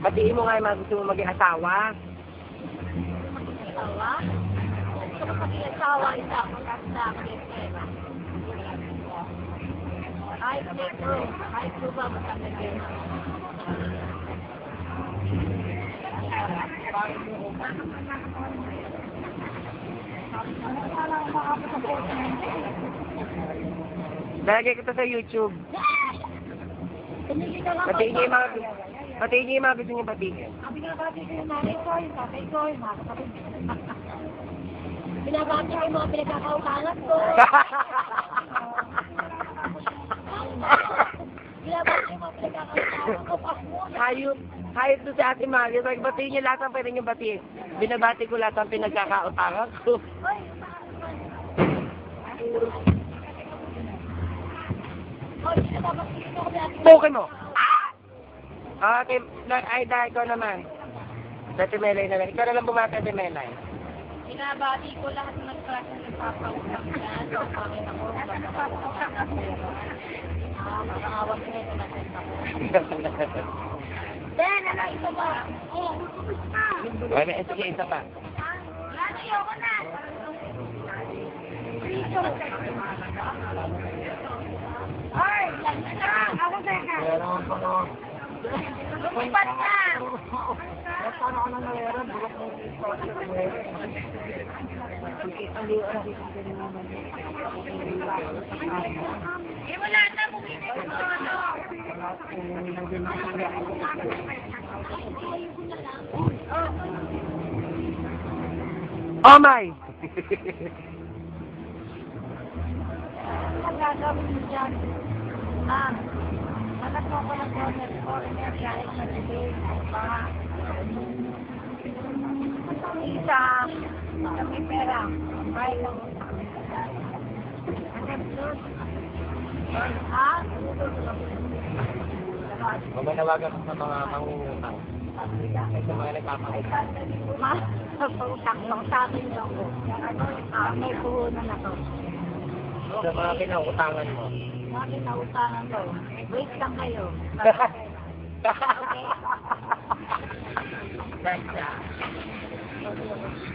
Batiin mo nga yung mga gusto mo maging asawa. Asawa? Gusto ko maging asawa, isa ako sa pera. Kahit po ba matanggal. Lalagay ko to sa YouTube. Batiin niyo yung mga gusto niyo batiin. Ang binabati ko yung nanay ko, yung tatay ko, yung mga kapatid. Binabati ko yung mga pinagkakautangan ko. Binabati ko yung mga pinagkakautangan ko. Hayop to si Ate Mario. Batiin niyo lahat ang pwede niyo batiin. Binabati ko lahat ang pinagkakautangan ko. Pukin mo! Okay, ay dahil ko naman. Sa Timelay na lang. Ikaw na lang bumata sa Timelay. Binabati ko lahat ng klase ng papautang yan. Ang pangin ako. Makakawag ko ito na ako. Ben, ano ito ba? Okay, sige, isa pa. Ano yun ko na? Ay, ako teka. Lumipat na! Paano ka nang nalayaran? Bulak mo Wala na, bumili ko ano. Oh my! Ang gagawin mo dyan? Anak mo ko ng foreigner kahit sa bibig. Isa, kami pera. Kahit ang Mamanawagan sa mga mangungutang. Sa mga nagpapakita. Pag-utang lang sa akin lang ko. May puhunan ako. Sa mga kinautangan mo. Mga kinautangan ko. Wait lang kayo. Okay.